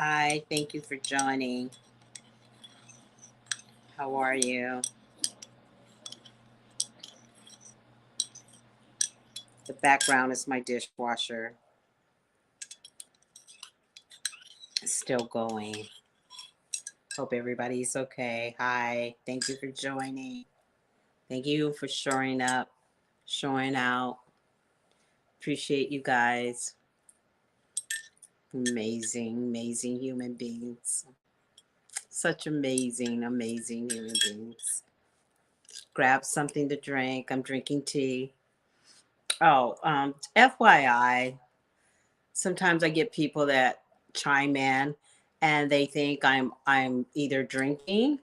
Hi, thank you for joining. How are you? The background is my dishwasher. It's still going. Hope everybody's okay. Hi, thank you for joining. Thank you for showing up, showing out. Appreciate you guys. Amazing, amazing human beings. Such amazing, amazing human beings. Grab something to drink. I'm drinking tea. Oh, FYI, sometimes I get people that chime in and they think I'm either drinking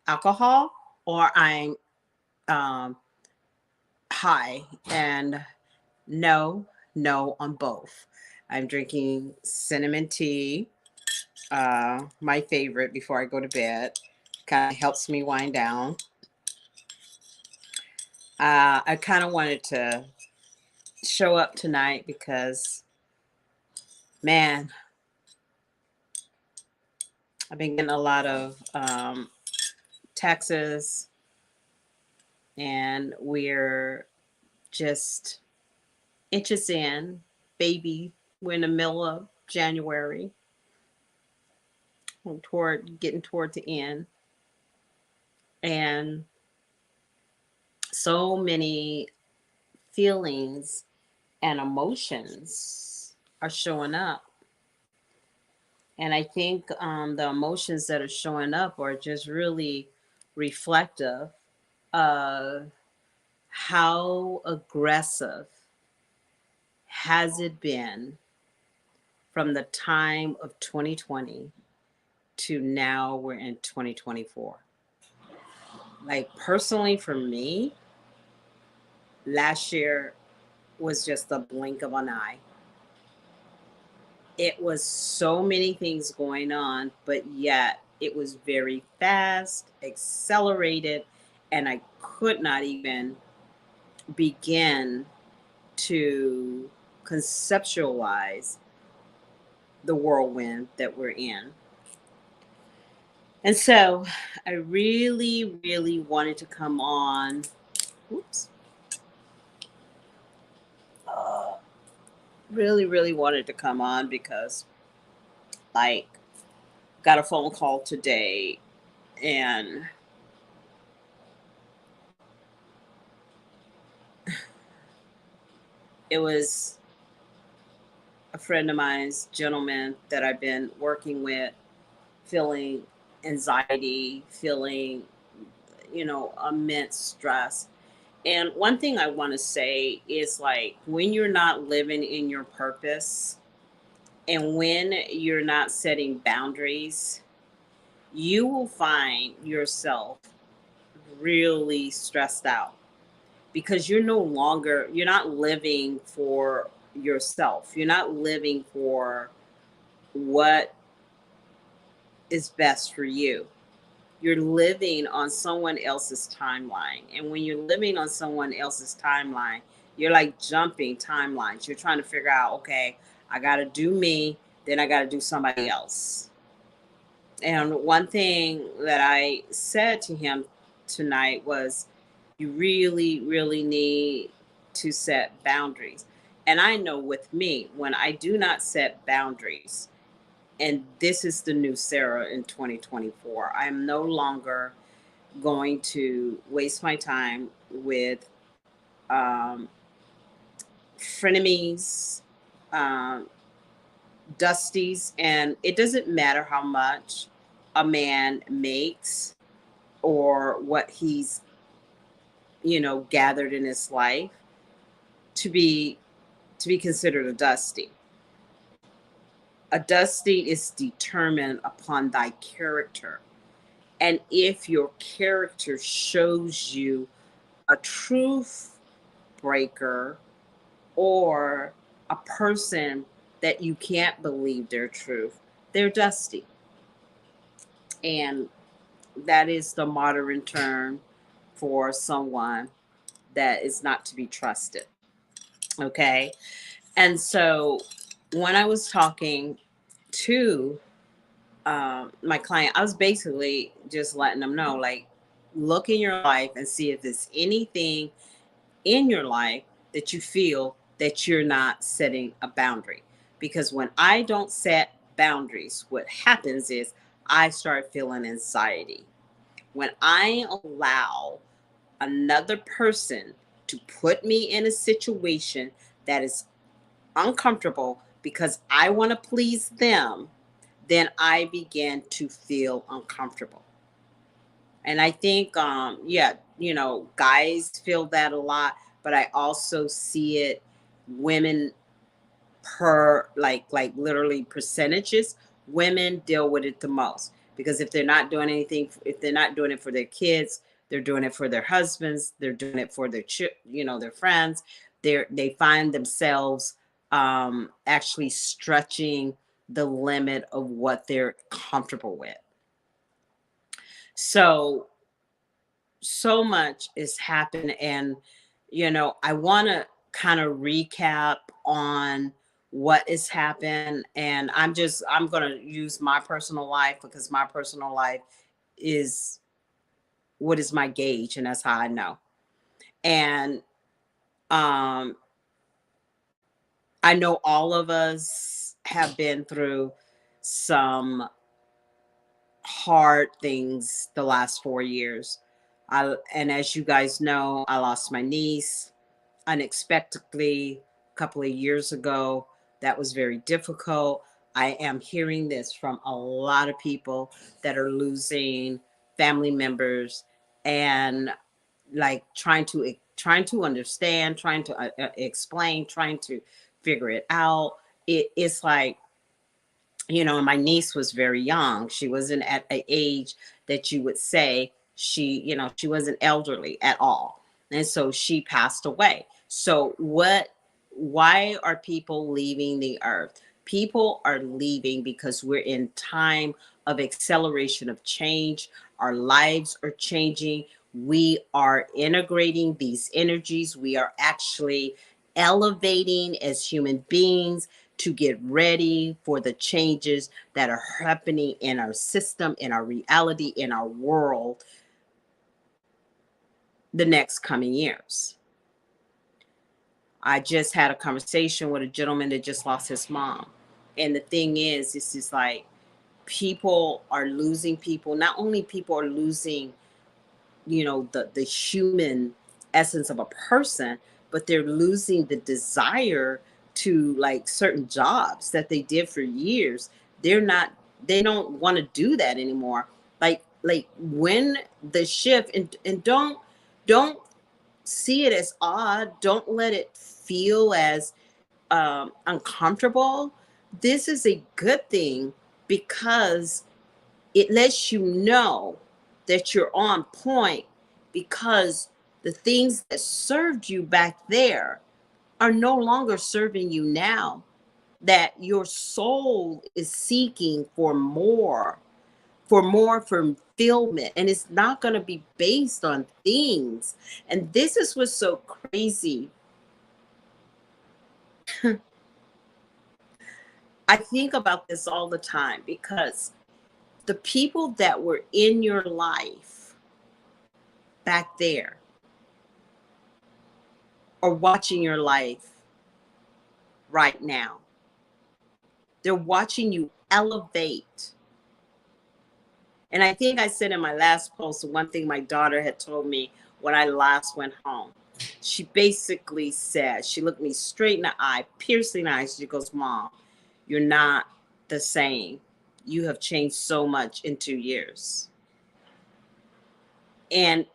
alcohol or I'm um, high. And no, no on both. I'm drinking cinnamon tea, my favorite before I go to bed. Kind of helps me wind down. I kind of wanted to show up tonight because, man, I've been getting a lot of texts, and we're just inches in, baby. We're in the middle of January, toward getting toward the end, and so many feelings and emotions are showing up. And I think the emotions that are showing up are just really reflective of how aggressive has it been from the time of 2020 to now we're in 2024. Like personally for me, last year was just the blink of an eye. It was so many things going on, but yet it was very fast, accelerated, and I could not even begin to conceptualize the whirlwind that we're in. And so I really, really wanted to come on. Oops. Uh, really, really wanted to come on because, like, got a phone call today and it was a friend of mine's gentleman that I've been working with, feeling anxiety, feeling, immense stress. And one thing I want to say is like when you're not living in your purpose and when you're not setting boundaries, you will find yourself really stressed out because you're not living for yourself. You're not living for what is best for you. You're living on someone else's timeline. And when you're living on someone else's timeline, you're like jumping timelines. You're trying to figure out, okay, I got to do me, then I got to do somebody else. And one thing that I said to him tonight was, you really, really need to set boundaries. And I know with me, when I do not set boundaries, and this is the new Sarah in 2024, I'm no longer going to waste my time with um, frenemies, um, dusties, and it doesn't matter how much a man makes or what he's gathered in his life to be considered a dusty. A dusty is determined upon thy character, and if your character shows you a truth breaker or a person that you can't believe their truth, they're dusty. And that is the modern term for someone that is not to be trusted. Okay. And so when I was talking to my client, I was basically just letting them know, like, look in your life and see if there's anything in your life that you feel that you're not setting a boundary. Because when I don't set boundaries, what happens is I start feeling anxiety. When I allow another person to put me in a situation that is uncomfortable because I want to please them, then I begin to feel uncomfortable. And I think, yeah, guys feel that a lot, but I also see it women per like literally percentages. Women deal with it the most because if they're not doing anything, if they're not doing it for their kids, they're doing it for their husbands, they're doing it for their their friends. They find themselves actually stretching the limit of what they're comfortable with. So much is happened, and I want to kind of recap on what has happened, and I'm going to use my personal life because my personal life is what is my gauge, and that's how I know. And um I know all of us have been through some hard things the last 4 years. And as you guys know, I lost my niece unexpectedly a couple of years ago. That was very difficult. I am hearing this from a lot of people that are losing family members, and like trying to understand, trying to explain, trying to figure it out. It's like, and my niece was very young. She wasn't at an age that you would say she wasn't elderly at all. And so she passed away. So why are people leaving the earth? People are leaving because we're in time of acceleration of change. Our lives are changing. We are integrating these energies. We are actually elevating as human beings to get ready for the changes that are happening in our system, in our reality, in our world the next coming years. I just had a conversation with a gentleman that just lost his mom. And the thing is, it's just like people are losing people. Not only people are losing the human essence of a person, but they're losing the desire to like certain jobs that they did for years. They don't want to do that anymore. Like when the shift, and don't see it as odd, don't let it feel as uncomfortable. This is a good thing because it lets you know that you're on point, because the things that served you back there are no longer serving you now. That your soul is seeking for more fulfillment, and it's not going to be based on things. And this is what's so crazy. I think about this all the time because the people that were in your life back there are watching your life right now. They're watching you elevate. And I think I said in my last post, one thing my daughter had told me when I last went home. She basically said, she looked me straight in the eye, piercing eyes. She goes, Mom, you're not the same. You have changed so much in 2 years. And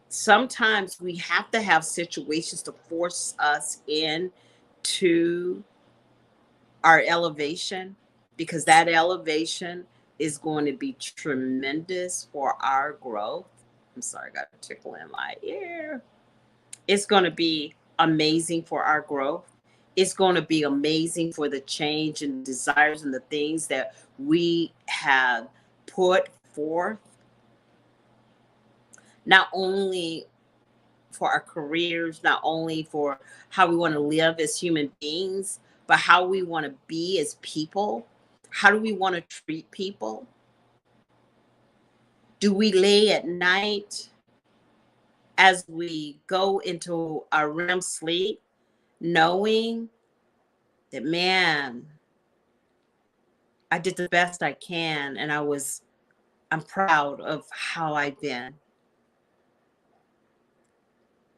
sometimes we have to have situations to force us in to our elevation, because that elevation is going to be tremendous for our growth. I'm sorry, I got a tickle in my ear. It's going to be amazing for our growth. It's going to be amazing for the change and desires and the things that we have put forth, not only for our careers, not only for how we want to live as human beings, but how we want to be as people. How do we want to treat people? Do we lay at night as we go into our REM sleep knowing that, man, I did the best I can and I'm proud of how I've been.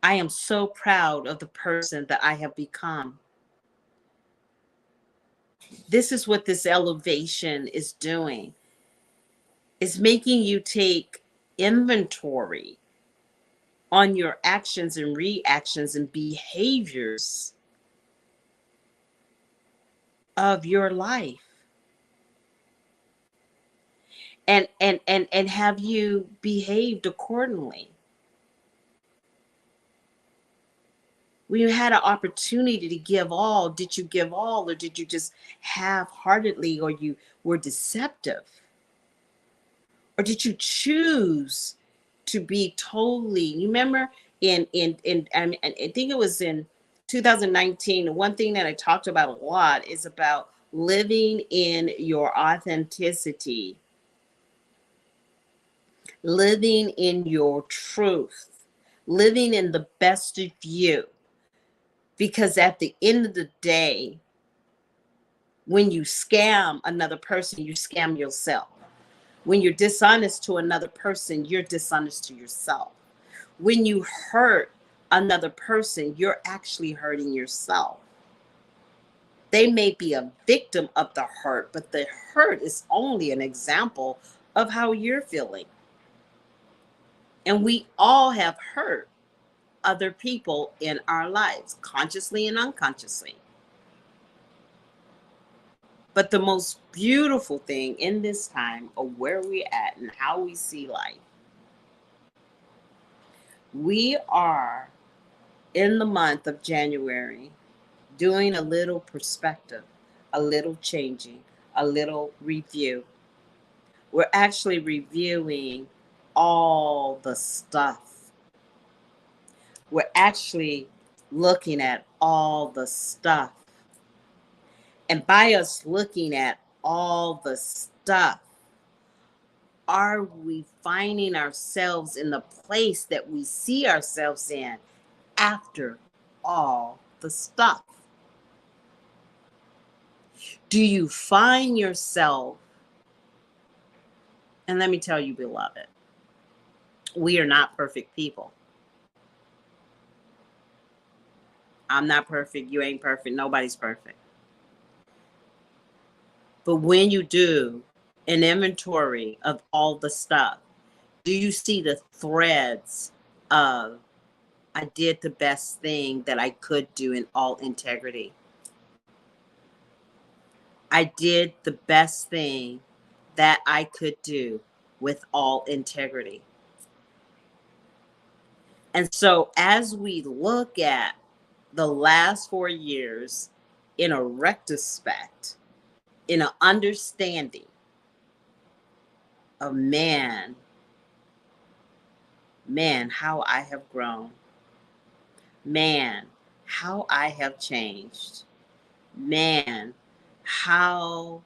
I am so proud of the person that I have become. This is what this elevation is doing. It's making you take inventory on your actions and reactions and behaviors of your life. And have you behaved accordingly? When you had an opportunity to give all, did you give all, or did you just half-heartedly, or you were deceptive? Or did you choose to be totally, you remember I think it was in 2019, one thing that I talked about a lot is about living in your authenticity, living in your truth, living in the best of you. Because at the end of the day, when you scam another person, you scam yourself. When you're dishonest to another person, you're dishonest to yourself. When you hurt another person, you're actually hurting yourself. They may be a victim of the hurt, but the hurt is only an example of how you're feeling. And we all have hurt other people in our lives, consciously and unconsciously. But the most beautiful thing in this time of where we're at and how we see life, we are in the month of January doing a little perspective, a little changing, a little review. We're actually reviewing all the stuff. We're actually looking at all the stuff. And by us looking at all the stuff, are we finding ourselves in the place that we see ourselves in after all the stuff? Do you find yourself, and let me tell you, beloved, we are not perfect people. I'm not perfect. You ain't perfect. Nobody's perfect. But when you do an inventory of all the stuff, do you see the threads of, I did the best thing that I could do in all integrity? I did the best thing that I could do with all integrity. And so as we look at the last 4 years in a retrospect, in an understanding of man, how I have grown. Man, how I have changed. Man, how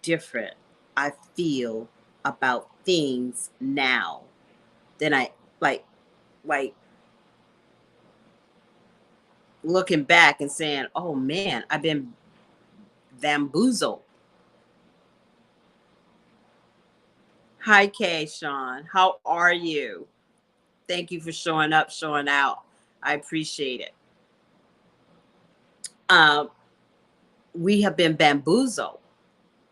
different I feel about things now than I like looking back and saying, oh man, I've been bamboozled. Hi, Kay, Sean. How are you? Thank you for showing up, showing out. I appreciate it. Uh, we have been bamboozled.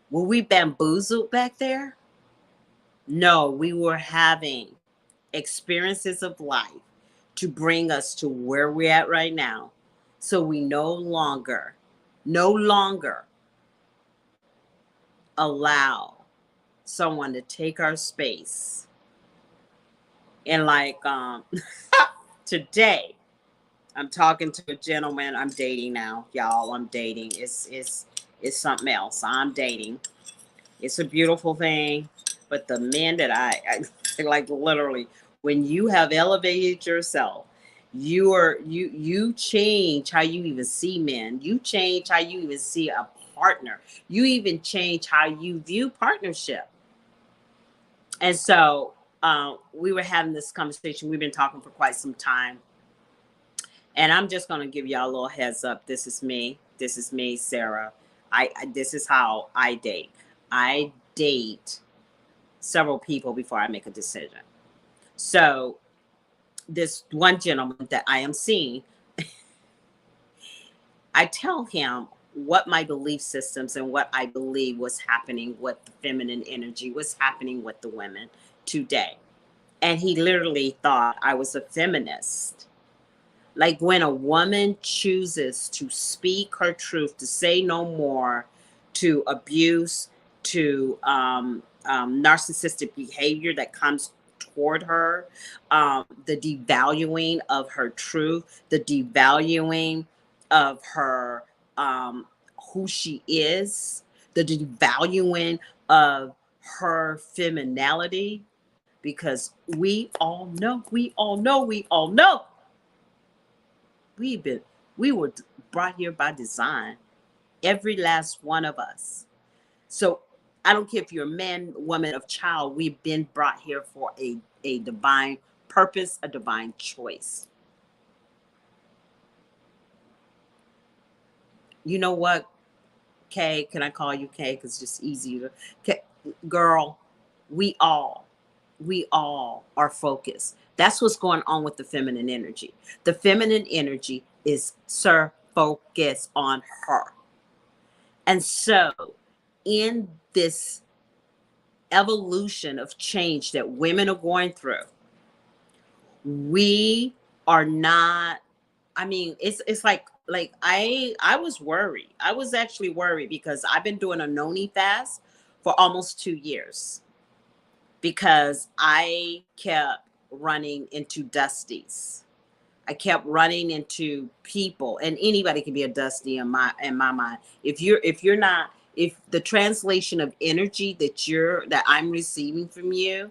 Were we bamboozled back there? No, we were having experiences of life to bring us to where we're at right now. So we no longer allow someone to take our space. And like today, I'm talking to a gentleman. I'm dating now, y'all. I'm dating. It's something else. I'm dating. It's a beautiful thing. But the men that I like, literally, when you have elevated yourself, you change how you even see men. You change how you even see a partner. You even change how you view partnership. And so we were having this conversation. We've been talking for quite some time. And I'm just going to give y'all a little heads up. This is me. This is me, Sarah. This is how I date. I date several people before I make a decision. So this one gentleman that I am seeing, I tell him what my belief systems and what I believe was happening with the feminine energy, what's happening with the women today. And he literally thought I was a feminist. Like when a woman chooses to speak her truth, to say no more to abuse, to narcissistic behavior that comes toward her, the devaluing of her truth, the devaluing of her, who she is, the devaluing of her femininity, because we all know we were brought here by design, every last one of us. So I don't care if you're a man, woman, of child, we've been brought here for a divine purpose, a divine choice. You know what, Kay? Can I call you Kay? Because it's just easier. Kay, girl, we all are focused. That's what's going on with the feminine energy. The feminine energy is, sir, focus on her. And so in this evolution of change that women are going through, we are not, I mean, it's like I was worried. I was actually worried because I've been doing a noni fast for almost 2 years because I kept running into dusties. I kept running into people, and anybody can be a dusty in my mind. If you're not, if the translation of energy that I'm receiving from you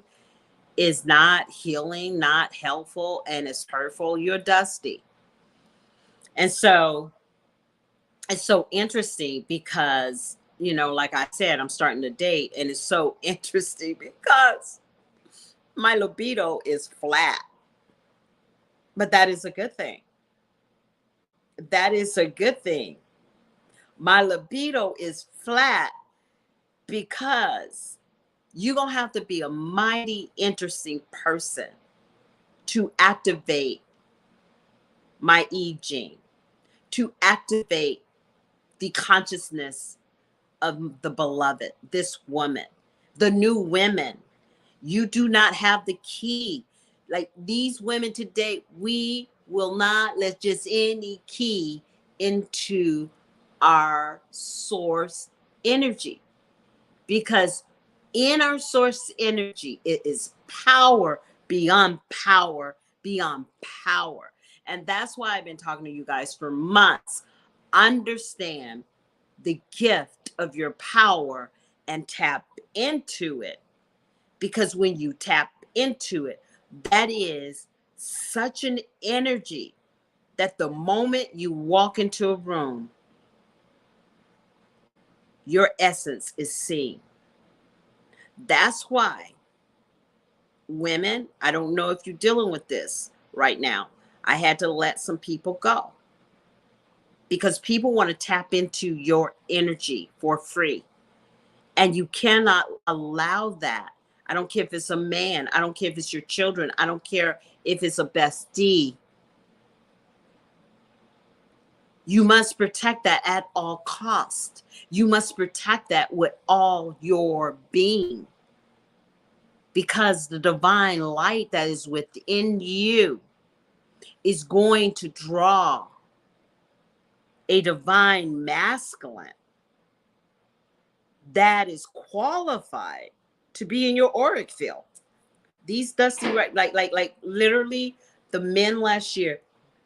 is not healing, not helpful, and it's hurtful, you're dusty. And so it's so interesting because, like I said, I'm starting to date, and it's so interesting because my libido is flat. But that is a good thing. That is a good thing. My libido is flat because you're going to have to be a mighty interesting person to activate my Eve gene, to activate the consciousness of the beloved, this woman, the new women. You do not have the key. Like these women today, we will not let just any key into our source energy, because in our source energy, it is power beyond power beyond power. And that's why I've been talking to you guys for months. Understand the gift of your power and tap into it. Because when you tap into it, that is such an energy that the moment you walk into a room, your essence is seen. That's why women, I don't know if you're dealing with this right now. I had to let some people go because people want to tap into your energy for free. And you cannot allow that. I don't care if it's a man. I don't care if it's your children. I don't care if it's a bestie. You must protect that at all costs. You must protect that with all your being. Because the divine light that is within you is going to draw a divine masculine that is qualified to be in your auric field. These dusty, right, like literally the men last year,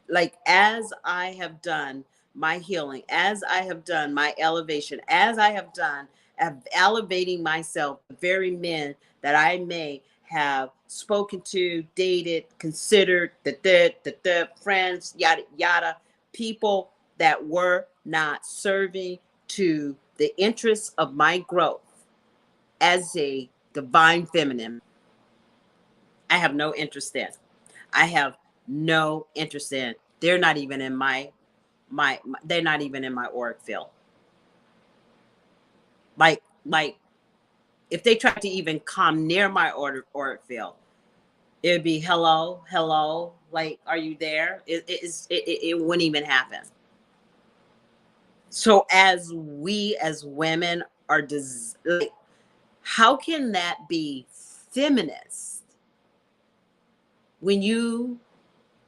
like as I have done my healing, as I have done my elevation, as I have done elevating myself, the very men that I may have spoken to, dated, considered, the friends, yada yada, people that were not serving to the interests of my growth as a divine feminine, I have no interest in. I have no interest in. They're not even in my they're not even in my auric field. Like if they tried to even come near my auric field, it would be hello, hello, like are you there? It wouldn't even happen. So as we as women are like, how can that be feminist when you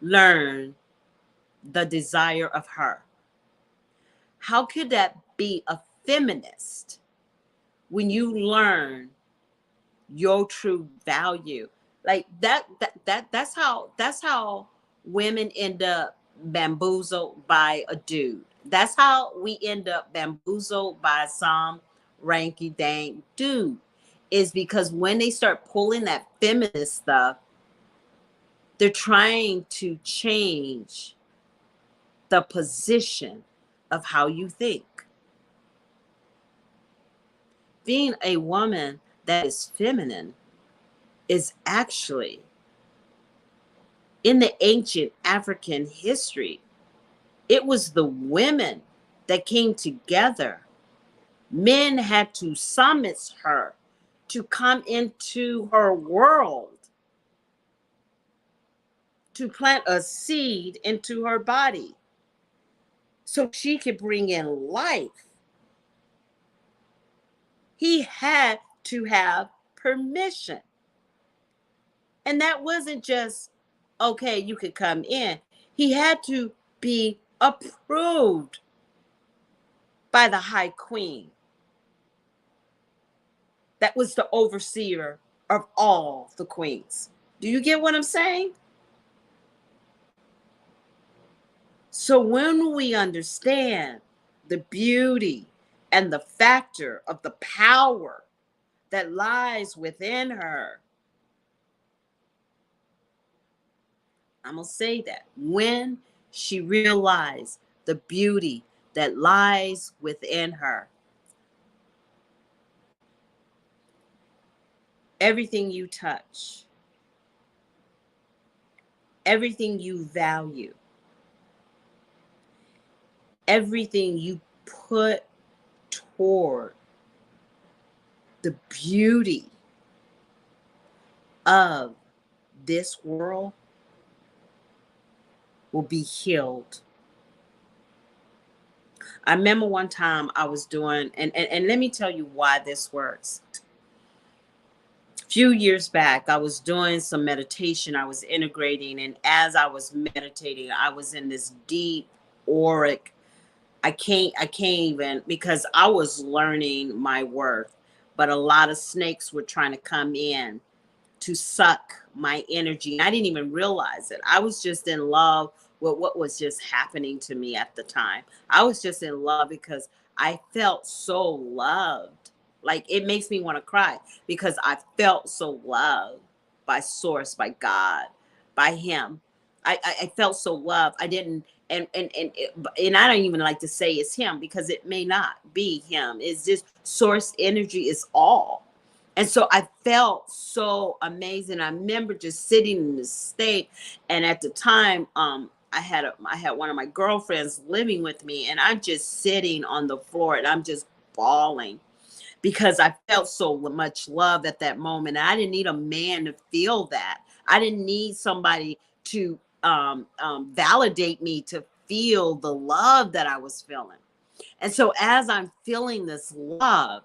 learn the desire of her? How could that be a feminist when you learn your true value? Like that's how women end up bamboozled by a dude. That's how we end up bamboozled by some ranky dank dude, is because when they start pulling that feminist stuff, they're trying to change the position of how you think. Being a woman that is feminine is actually, in the ancient African history, it was the women that came together. Men had to summons her to come into her world, to plant a seed into her body so she could bring in life. He had to have permission. And that wasn't just, okay, you could come in. He had to be approved by the High Queen. That was the overseer of all the queens. Do you get what I'm saying? So when we understand the beauty and the factor of the power that lies within her, I'm going to say that when she realized the beauty that lies within her, everything you touch, everything you value, everything you put toward the beauty of this world will be healed. I remember one time I was doing, and let me tell you why this works. A few years back, I was doing some meditation. I was integrating, and as I was meditating, I was in this deep auric. I can't even, because I was learning my worth, but a lot of snakes were trying to come in to suck my energy. I didn't even realize it. I was just in love with what was just happening to me at the time. I was just in love because I felt so loved. Like it makes me want to cry because I felt so loved by Source, by God, by Him. I felt so loved. I didn't, and I don't even like to say it's Him because it may not be Him. It's just Source energy is all. And so I felt so amazing. I remember just sitting in the state, and at the time, I had one of my girlfriends living with me, and I'm just sitting on the floor, and I'm just bawling because I felt so much love at that moment. And I didn't need a man to feel that. I didn't need somebody to validate me to feel the love that I was feeling. And so as I'm feeling this love,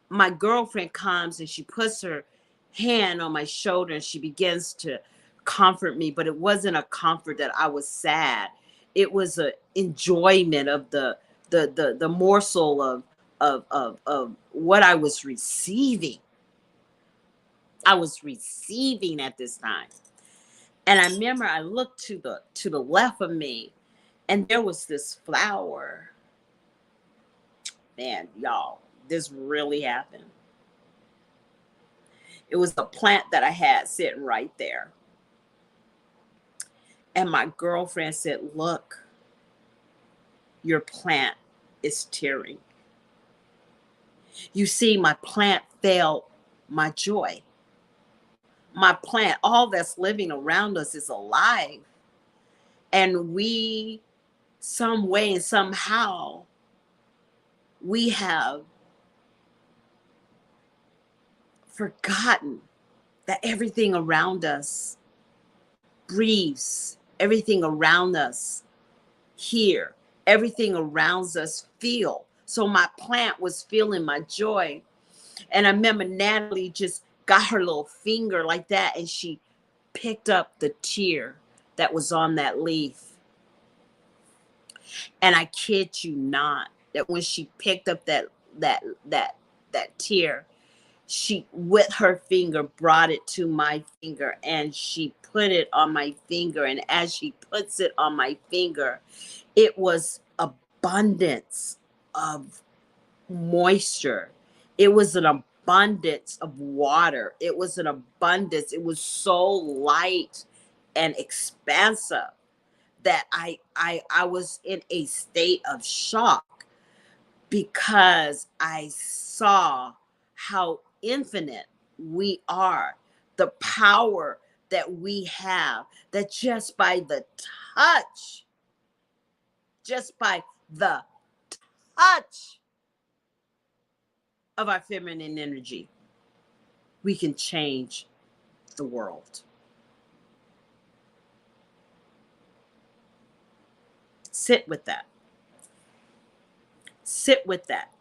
my girlfriend comes and she puts her hand on my shoulder and she begins to comfort me, but it wasn't a comfort that I was sad. It was a enjoyment of the morsel of what I was receiving. I was receiving at this time. And I remember I looked to the left of me, and there was this flower. Man, y'all, this really happened. It was a plant that I had sitting right there. And my girlfriend said, "Look, your plant is tearing. You see, my plant felt my joy. My plant, all that's living around us is alive. And we, some way and somehow, we have forgotten that everything around us breathes, everything around us hear, everything around us feel. So my plant was feeling my joy. And I remember Natalie just got her little finger like that and she picked up the tear that was on that leaf. And I kid you not, that when she picked up that tear, she with her finger brought it to my finger and she put it on my finger. And as she puts it on my finger, it was abundance of moisture. It was an abundance of water. It was an abundance. It was so light and expansive that I was in a state of shock because I saw how infinite we are, the power that we have, that just by the touch, just by the touch of our feminine energy, we can change the world. Sit with that. Sit with that.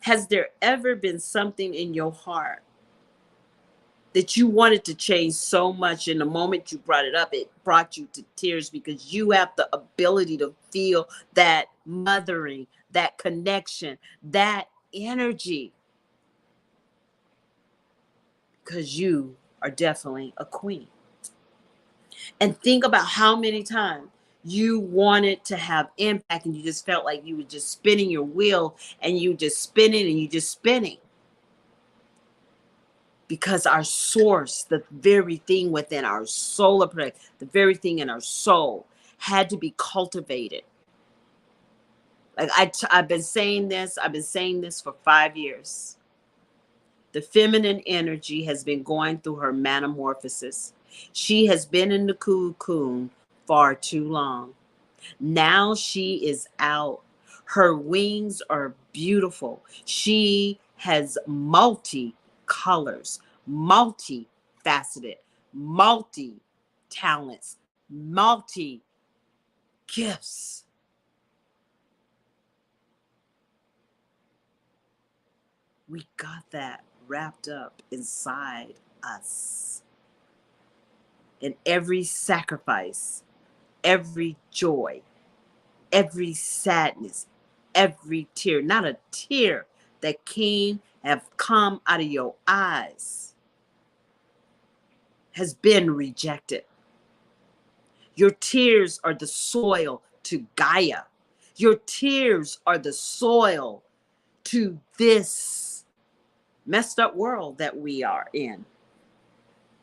Has there ever been something in your heart that you wanted to change so much, and the moment you brought it up, it brought you to tears because you have the ability to feel that mothering, that connection, that energy? Because you are definitely a queen. And think about how many times you wanted to have impact and you just felt like you were just spinning your wheel and you just spinning and you just spinning. Because our source, the very thing within our solar plexus, the very thing in our soul, had to be cultivated. Like I've been saying this for 5 years. The feminine energy has been going through her metamorphosis. She has been in the cocoon far too long. Now she is out. Her wings are beautiful. She has multi colors, multi-faceted, multi talents, multi gifts. We got that wrapped up inside us. And every sacrifice, every joy, every sadness, every tear, not a tear that have come out of your eyes has been rejected. Your tears are the soil to Gaia. Your tears are the soil to this messed up world that we are in.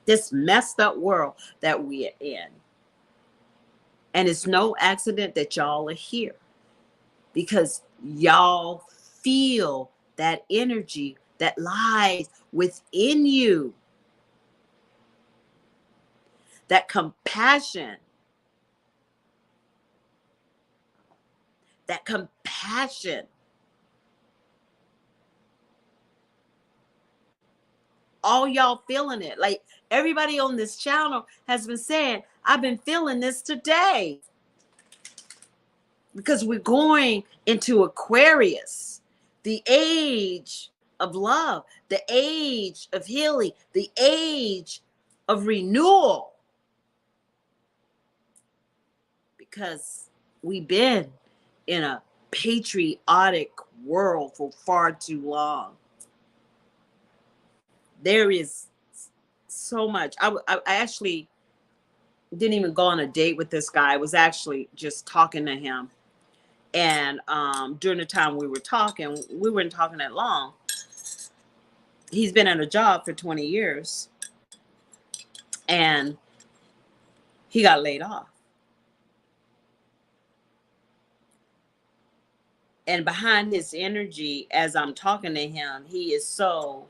This messed up world that we are in. And it's no accident that y'all are here, because y'all feel that energy that lies within you. That compassion. That compassion. All y'all feeling it. Like everybody on this channel has been saying, I've been feeling this today. Because we're going into Aquarius, the age of love, the age of healing, the age of renewal. Because we've been in a patriotic world for far too long. There is so much. I actually didn't even go on a date with this guy. I was actually just talking to him. And during the time we were talking, we weren't talking that long. He's been at a job for 20 years. And he got laid off. And behind his energy, as I'm talking to him, he is so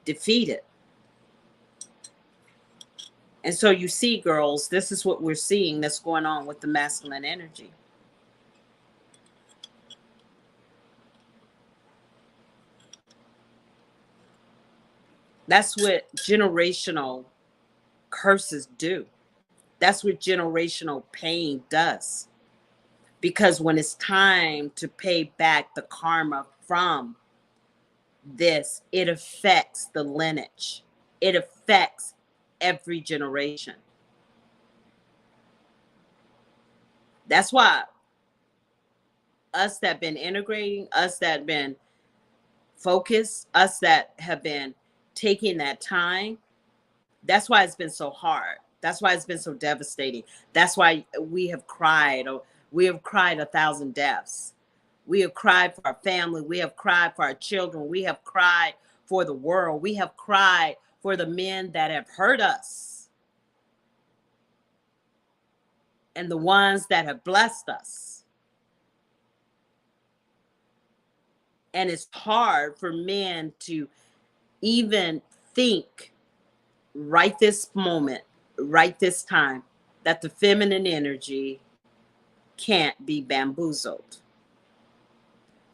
defeated. And so you see, girls, this is what we're seeing that's going on with the masculine energy. That's what generational curses do. That's what generational pain does. Because when it's time to pay back the karma from this, it affects the lineage, it affects every generation. That's why us that been integrating, us that been focused, us that have been taking that time, that's why it's been so hard. That's why it's been so devastating. That's why we have cried, or we have cried 1,000 deaths. We have cried for our family. We have cried for our children. We have cried for the world. We have cried for the men that have hurt us and the ones that have blessed us. And it's hard for men to even think right this moment, right this time, that the feminine energy can't be bamboozled.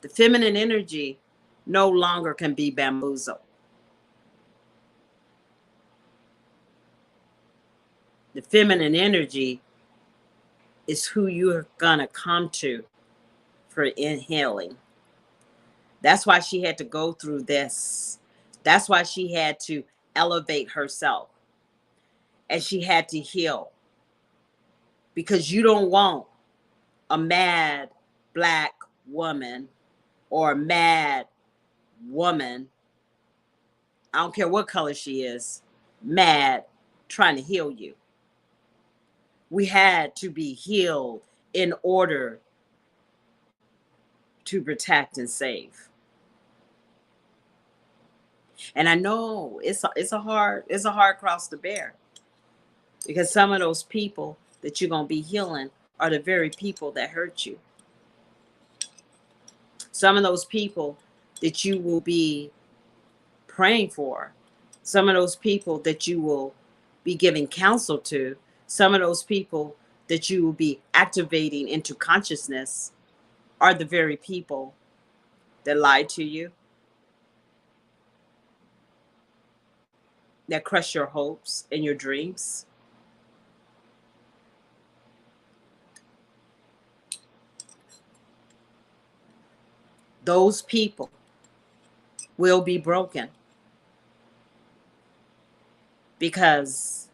The feminine energy no longer can be bamboozled. The feminine energy is who you're gonna come to for inhaling. That's why she had to go through this. That's why she had to elevate herself and she had to heal. Because you don't want a mad Black woman or a mad woman, I don't care what color she is, mad trying to heal you. We had to be healed in order to protect and save. And I know it's a hard cross to bear, because some of those people that you're gonna be healing are the very people that hurt you. Some of those people that you will be praying for, some of those people that you will be giving counsel to, some of those people that you will be activating into consciousness are the very people that lied to you, that crush your hopes and your dreams. Those people will be broken, because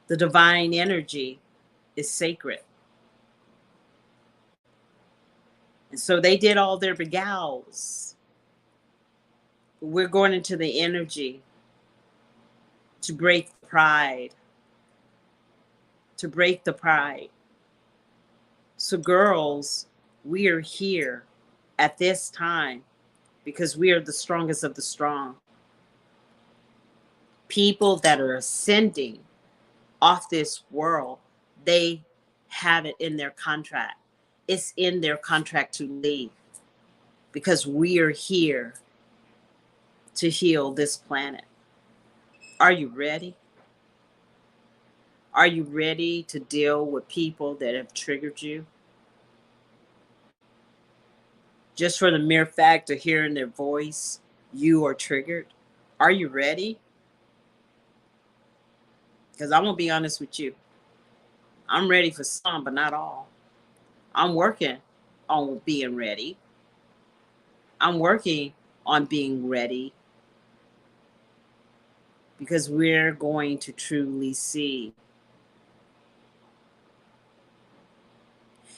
the divine energy is sacred. And so they did all their begals. We're going into the energy to break the pride, to break the pride. So, girls, we are here at this time because we are the strongest of the strong. People that are ascending off this world, they have it in their contract. It's in their contract to leave, because we are here to heal this planet. Are you ready? Are you ready to deal with people that have triggered you? Just for the mere fact of hearing their voice, you are triggered. Are you ready? Because I'm going to be honest with you. I'm ready for some, but not all. I'm working on being ready. I'm working on being ready, because we're going to truly see.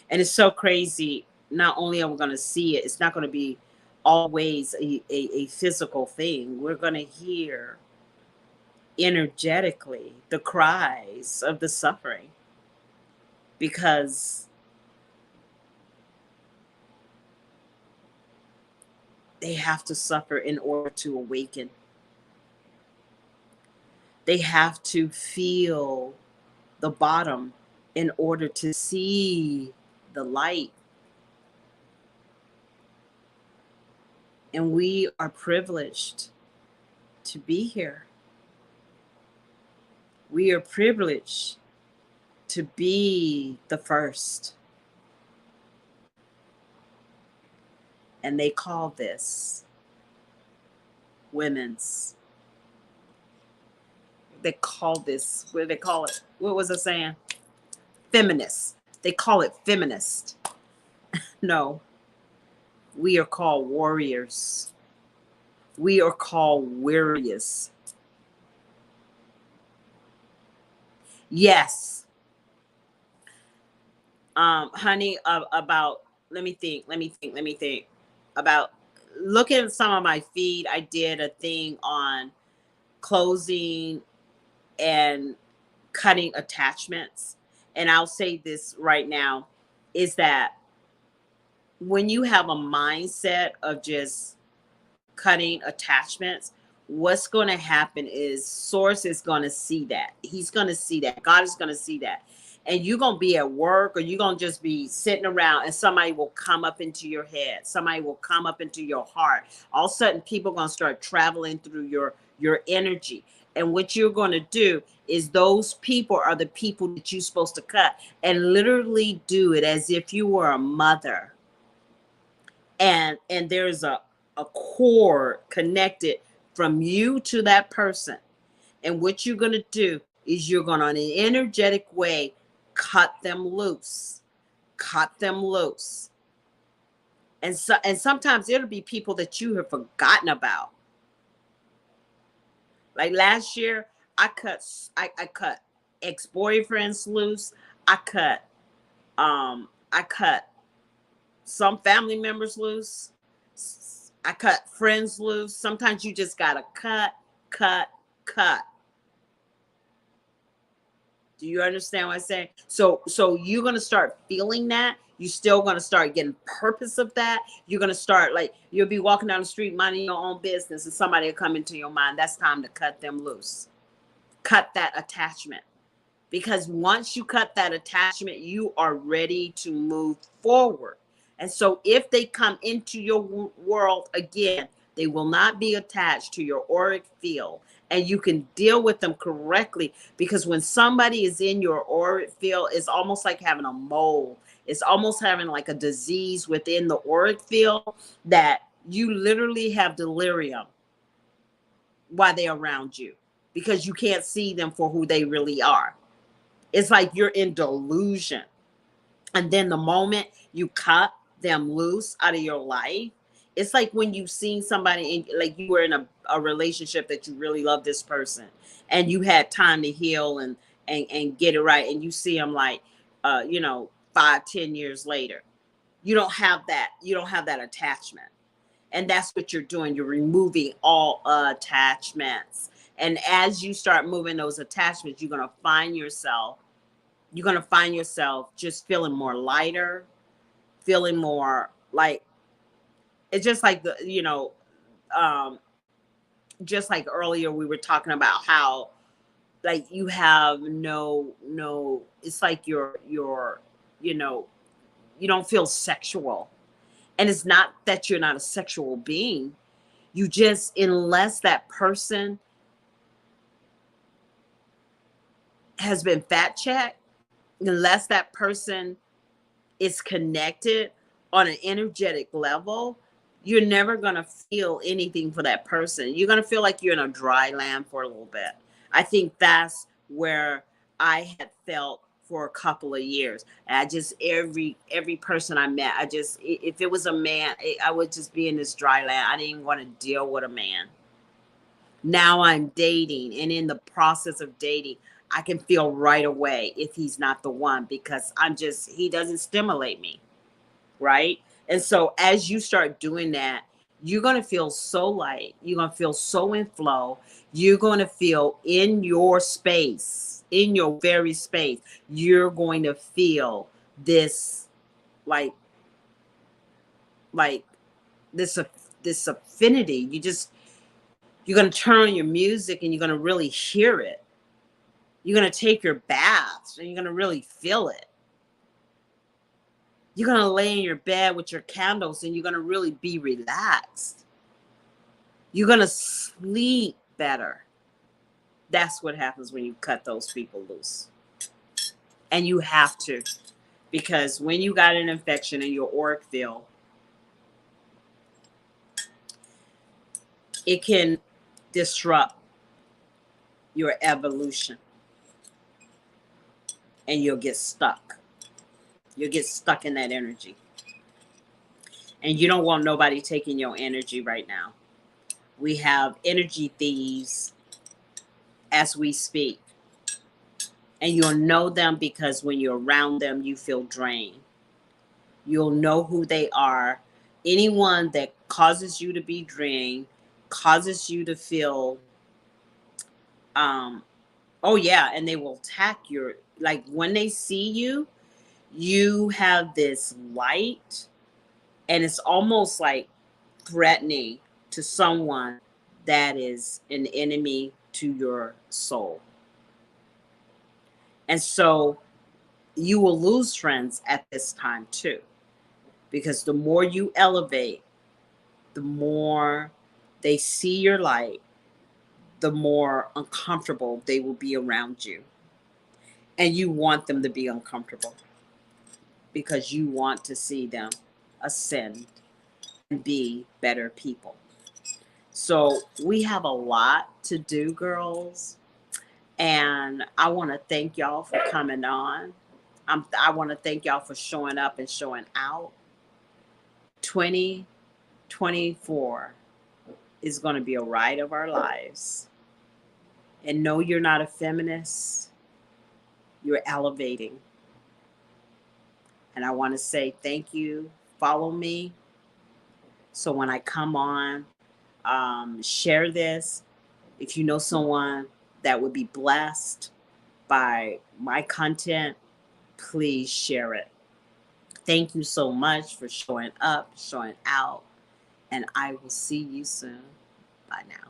And it's so crazy. Not only are we going to see it, it's not going to be always a physical thing. We're going to hear energetically the cries of the suffering, because they have to suffer in order to awaken. They have to feel the bottom in order to see the light. And we are privileged to be here. We are privileged to be the first. And they call this women's. They call this, what do they call it? What was I saying? Feminist. They call it feminist. No, we are called warriors. We are called warriors. Yes. Honey, about, let me think about, looking at some of my feed. I did a thing on closing and cutting attachments. And I'll say this right now is that when you have a mindset of just cutting attachments, what's going to happen is Source is going to see that. He's going to see that. God is going to see that. And you're going to be at work, or you're going to just be sitting around, and somebody will come up into your head. Somebody will come up into your heart. All of a sudden, people are going to start traveling through your energy. And what you're going to do is, those people are the people that you're supposed to cut, and literally do it as if you were a mother. And there's a cord connected from you to that person. And what you're going to do is, you're going to, in an energetic way, cut them loose. Cut them loose. And sometimes it'll be people that you have forgotten about. Like last year, I cut ex-boyfriends loose. I cut some family members loose. I cut friends loose. Sometimes you just gotta cut. Do you understand what I'm saying? So you're gonna start feeling that. You're still gonna start getting purpose of that. You're gonna start, like, you'll be walking down the street minding your own business, and somebody will come into your mind. That's time to cut them loose. Cut that attachment. Because once you cut that attachment, you are ready to move forward. And so if they come into your world again, they will not be attached to your auric field, and you can deal with them correctly. Because when somebody is in your auric field, it's almost like having a mole. It's almost having like a disease within the auric field, that you literally have delirium while they're around you, because you can't see them for who they really are. It's like you're in delusion. And then the moment you cut them loose out of your life, it's like when you've seen somebody, like you were in a relationship that you really love this person, and you had time to heal and get it right. And you see them like, 5-10 years later, you don't have that attachment. And that's what you're doing. You're removing all attachments. And as you start moving those attachments, you're going to find yourself just feeling more lighter, feeling more like, it's just like just like earlier we were talking about how, like, you have it's like you don't feel sexual. And it's not that you're not a sexual being. You just, unless that person has been fat checked, unless that person is connected on an energetic level, you're never going to feel anything for that person. You're going to feel like you're in a dry land for a little bit. I think that's where I had felt for a couple of years. I just, every person I met, if it was a man, I would just be in this dry land. I didn't even want to deal with a man. Now I'm dating, and in the process of dating, I can feel right away if he's not the one, because he doesn't stimulate me. Right? And so as you start doing that, you're going to feel so light. You're going to feel so in flow. You're going to feel in your space, in your very space, you're going to feel this like this affinity. You're going to turn on your music, and you're going to really hear it. You're going to take your baths, and you're going to really feel it. You're going to lay in your bed with your candles, and you're going to really be relaxed. You're going to sleep better. That's what happens when you cut those people loose. And you have to, because when you got an infection in your auric field, it can disrupt your evolution and you'll get stuck. You'll get stuck in that energy. And you don't want nobody taking your energy right now. We have energy thieves as we speak. And you'll know them because when you're around them, you feel drained. You'll know who they are. Anyone that causes you to be drained, causes you to feel, oh yeah, and they will attack your, like when they see you, you have this light and it's almost like threatening to someone that is an enemy to your soul. And so you will lose friends at this time too, because the more you elevate, the more they see your light, the more uncomfortable they will be around you. And you want them to be uncomfortable because you want to see them ascend and be better people. So we have a lot to do, girls. And I want to thank y'all for coming on. I want to thank y'all for showing up and showing out. 2024 is going to be a ride of our lives. And no, you're not a feminist. You're elevating. And I want to say thank you. Follow me. So when I come on, share this. If you know someone that would be blessed by my content, please share it. Thank you so much for showing up, showing out, and I will see you soon. Bye now.